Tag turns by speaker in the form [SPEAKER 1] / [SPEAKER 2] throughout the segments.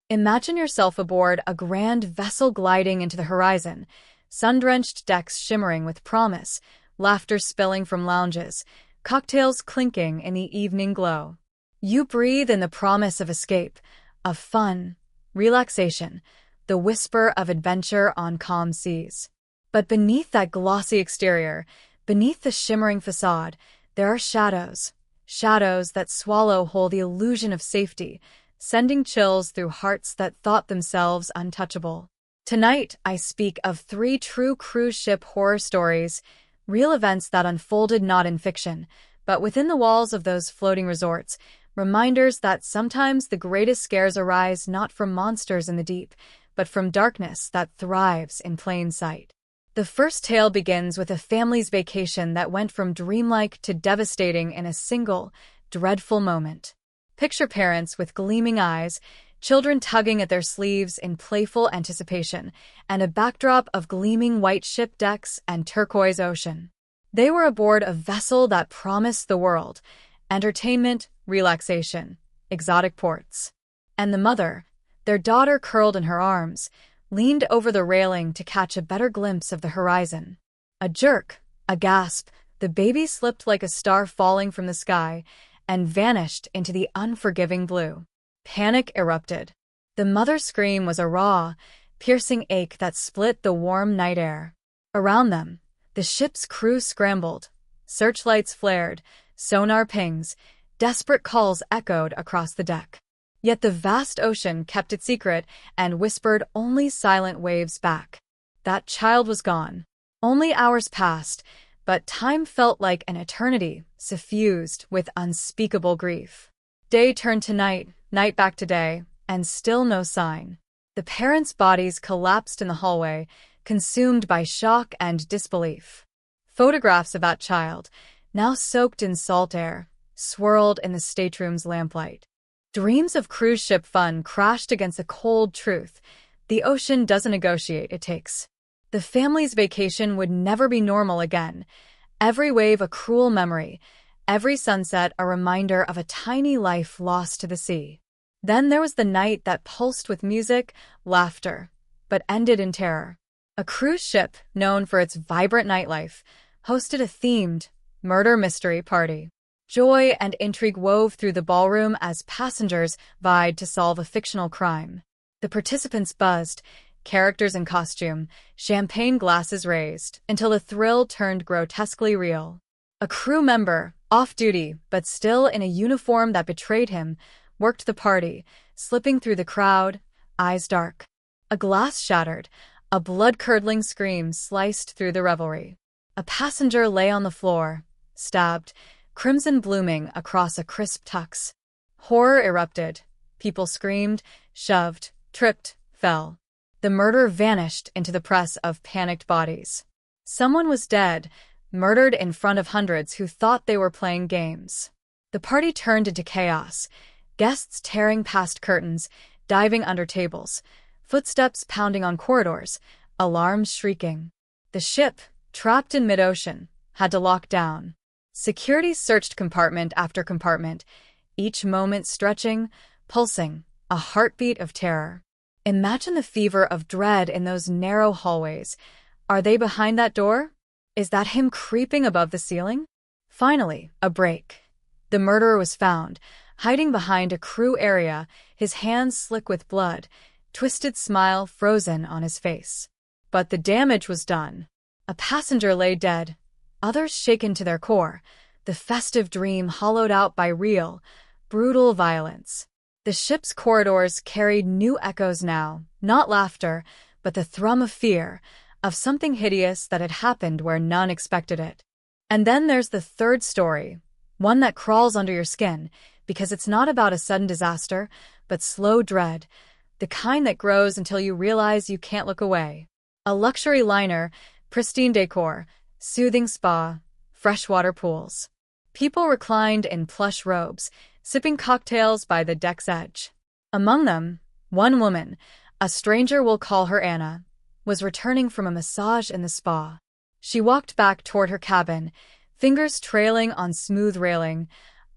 [SPEAKER 1] Imagine yourself aboard a grand vessel gliding into the horizon, sun-drenched decks shimmering with promise, laughter spilling from lounges, cocktails clinking in the evening glow. You breathe in the promise of escape, of fun, relaxation, the whisper of adventure on calm seas. But beneath that glossy exterior, beneath the shimmering facade, there are shadows, shadows that swallow whole the illusion of safety, sending chills through hearts that thought themselves untouchable. Tonight, I speak of 3 true cruise ship horror stories, real events that unfolded not in fiction, but within the walls of those floating resorts, reminders that sometimes the greatest scares arise not from monsters in the deep, but from darkness that thrives in plain sight. The first tale begins with a family's vacation that went from dreamlike to devastating in a single, dreadful moment. Picture parents with gleaming eyes, children tugging at their sleeves in playful anticipation, and a backdrop of gleaming white ship decks and turquoise ocean. They were aboard a vessel that promised the world entertainment, relaxation, exotic ports. And the mother, their daughter curled in her arms, leaned over the railing to catch a better glimpse of the horizon. A jerk, a gasp, the baby slipped like a star falling from the sky and vanished into the unforgiving blue. Panic erupted. The mother's scream was a raw, piercing ache that split the warm night air. Around them, the ship's crew scrambled. Searchlights flared, sonar pings, desperate calls echoed across the deck. Yet the vast ocean kept it secret and whispered only silent waves back. That child was gone. Only hours passed, but time felt like an eternity, suffused with unspeakable grief. Day turned to night, night back to day, and still no sign. The parents' bodies collapsed in the hallway, consumed by shock and disbelief. Photographs of that child, now soaked in salt air, swirled in the stateroom's lamplight. Dreams of cruise ship fun crashed against a cold truth. The ocean doesn't negotiate, it takes. The family's vacation would never be normal again. Every wave a cruel memory, every sunset a reminder of a tiny life lost to the sea. Then there was the night that pulsed with music, laughter, but ended in terror. A cruise ship, known for its vibrant nightlife, hosted a themed murder mystery party. Joy and intrigue wove through the ballroom as passengers vied to solve a fictional crime. The participants buzzed, characters in costume, champagne glasses raised, until the thrill turned grotesquely real. A crew member, off-duty but still in a uniform that betrayed him, worked the party, slipping through the crowd, eyes dark. A glass shattered, a blood-curdling scream sliced through the revelry. A passenger lay on the floor, stabbed, crimson blooming across a crisp tux. Horror erupted. People screamed, shoved, tripped, fell. The murder vanished into the press of panicked bodies. Someone was dead, murdered in front of hundreds who thought they were playing games. The party turned into chaos, guests tearing past curtains, diving under tables, footsteps pounding on corridors, alarms shrieking. The ship, trapped in mid-ocean, had to lock down. Security searched compartment after compartment, each moment stretching, pulsing, a heartbeat of terror. Imagine the fever of dread in those narrow hallways. Are they behind that door? Is that him creeping above the ceiling? Finally, a break. The murderer was found, hiding behind a crew area, his hands slick with blood, twisted smile frozen on his face. But the damage was done. A passenger lay dead, others shaken to their core, the festive dream hollowed out by real, brutal violence. The ship's corridors carried new echoes now, not laughter, but the thrum of fear, of something hideous that had happened where none expected it. And then there's the third story, one that crawls under your skin, because it's not about a sudden disaster, but slow dread, the kind that grows until you realize you can't look away. A luxury liner, pristine decor, soothing spa, freshwater pools. People reclined in plush robes, sipping cocktails by the deck's edge. Among them, one woman, a stranger we'll call her Anna, was returning from a massage in the spa. She walked back toward her cabin, fingers trailing on smooth railing,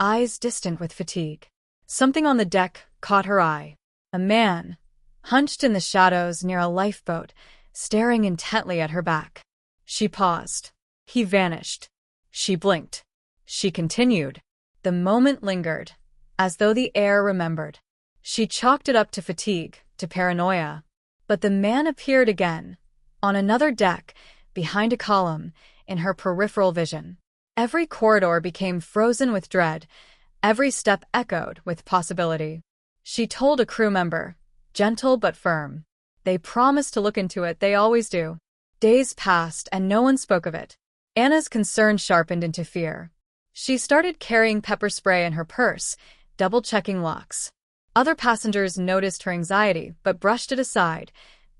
[SPEAKER 1] eyes distant with fatigue. Something on the deck caught her eye. A man, hunched in the shadows near a lifeboat, staring intently at her back. She paused. He vanished. She blinked. She continued. The moment lingered, as though the air remembered. She chalked it up to fatigue, to paranoia. But the man appeared again, on another deck, behind a column, in her peripheral vision. Every corridor became frozen with dread, every step echoed with possibility. She told a crew member, gentle but firm. They promised to look into it, they always do. Days passed and no one spoke of it. Anna's concern sharpened into fear. She started carrying pepper spray in her purse, double-checking locks. Other passengers noticed her anxiety, but brushed it aside.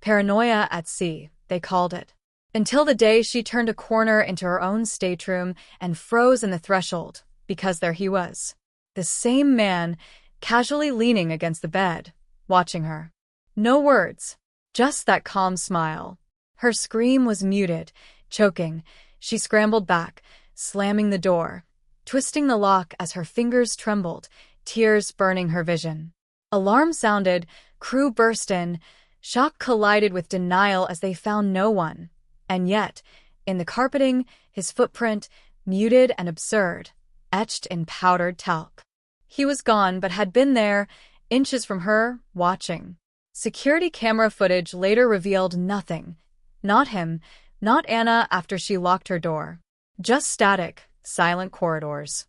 [SPEAKER 1] Paranoia at sea, they called it. Until the day she turned a corner into her own stateroom and froze in the threshold, because there he was. The same man, casually leaning against the bed, watching her. No words, just that calm smile. Her scream was muted, choking. She scrambled back, slamming the door, twisting the lock as her fingers trembled, tears burning her vision. Alarm sounded, crew burst in, shock collided with denial as they found no one. And yet, in the carpeting, his footprint, muted and absurd, etched in powdered talc. He was gone but had been there, inches from her, watching. Security camera footage later revealed nothing. Not him, not Anna after she locked her door. Just static, silent corridors.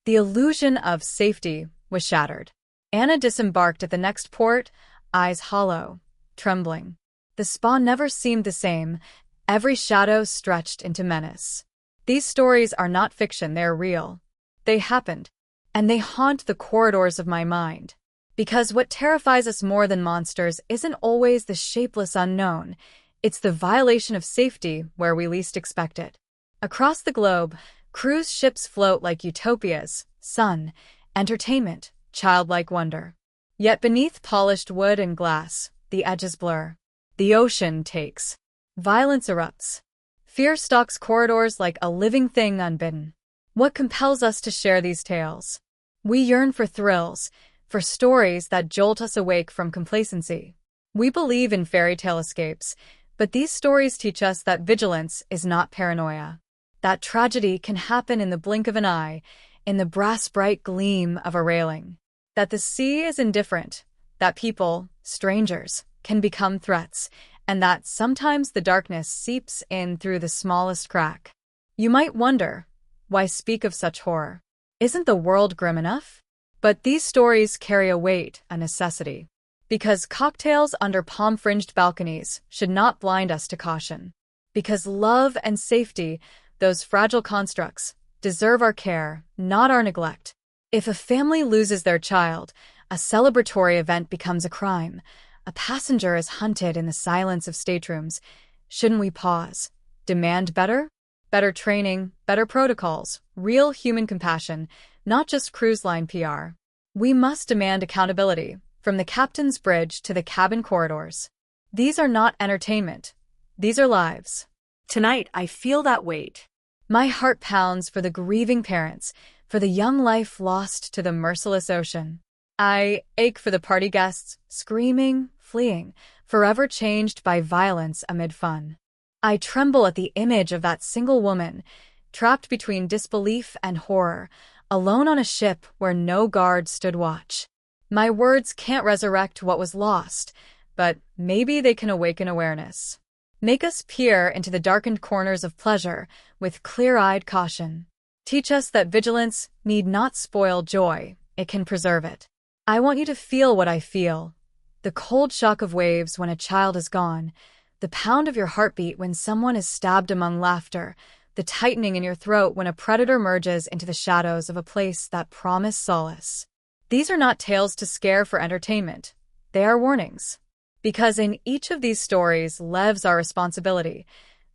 [SPEAKER 1] The illusion of safety was shattered. Anna disembarked at the next port, eyes hollow, trembling. The spa never seemed the same, every shadow stretched into menace. These stories are not fiction, they're real. They happened, and they haunt the corridors of my mind. Because what terrifies us more than monsters isn't always the shapeless unknown, it's the violation of safety where we least expect it. Across the globe, cruise ships float like utopias, sun, entertainment, childlike wonder. Yet beneath polished wood and glass, the edges blur. The ocean takes. Violence erupts. Fear stalks corridors like a living thing unbidden. What compels us to share these tales? We yearn for thrills, for stories that jolt us awake from complacency. We believe in fairy tale escapes, but these stories teach us that vigilance is not paranoia. That tragedy can happen in the blink of an eye, in the brass-bright gleam of a railing. That the sea is indifferent, that people, strangers, can become threats, and that sometimes the darkness seeps in through the smallest crack. You might wonder, why speak of such horror? Isn't the world grim enough? But these stories carry a weight, a necessity. Because cocktails under palm-fringed balconies should not blind us to caution. Because love and safety, those fragile constructs, deserve our care, not our neglect. If a family loses their child, a celebratory event becomes a crime. A passenger is hunted in the silence of staterooms. Shouldn't we pause? Demand better? Better training, better protocols, real human compassion, not just cruise line PR. We must demand accountability, from the captain's bridge to the cabin corridors. These are not entertainment. These are lives. Tonight, I feel that weight. My heart pounds for the grieving parents, for the young life lost to the merciless ocean. I ache for the party guests, screaming, fleeing, forever changed by violence amid fun. I tremble at the image of that single woman, trapped between disbelief and horror, alone on a ship where no guard stood watch. My words can't resurrect what was lost, but maybe they can awaken awareness. Make us peer into the darkened corners of pleasure with clear-eyed caution. Teach us that vigilance need not spoil joy, it can preserve it. I want you to feel what I feel. The cold shock of waves when a child is gone, the pound of your heartbeat when someone is stabbed among laughter, the tightening in your throat when a predator merges into the shadows of a place that promised solace. These are not tales to scare for entertainment. They are warnings. Because in each of these stories lives our responsibility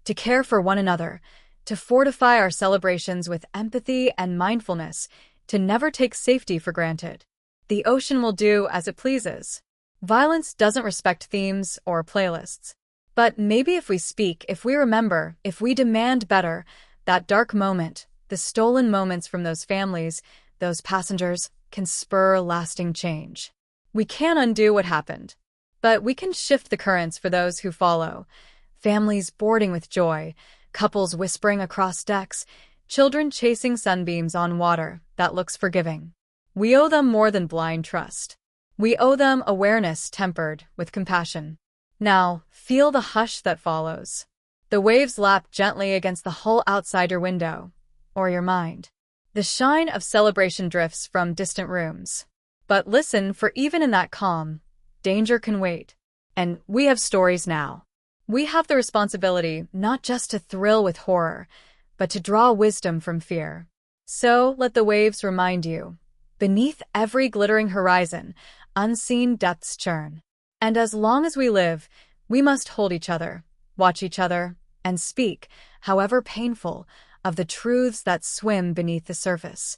[SPEAKER 1] to care for one another, to fortify our celebrations with empathy and mindfulness, to never take safety for granted. The ocean will do as it pleases. Violence doesn't respect themes or playlists. But maybe if we speak, if we remember, if we demand better, that dark moment, the stolen moments from those families, those passengers, can spur lasting change. We can't undo what happened, but we can shift the currents for those who follow. Families boarding with joy, couples whispering across decks, children chasing sunbeams on water that looks forgiving. We owe them more than blind trust. We owe them awareness tempered with compassion. Now, feel the hush that follows. The waves lap gently against the hull outside your window, or your mind. The shine of celebration drifts from distant rooms. But listen, for even in that calm, danger can wait. And we have stories now. We have the responsibility not just to thrill with horror, but to draw wisdom from fear. So let the waves remind you, beneath every glittering horizon, unseen depths churn. And as long as we live, we must hold each other, watch each other, and speak, however painful, of the truths that swim beneath the surface.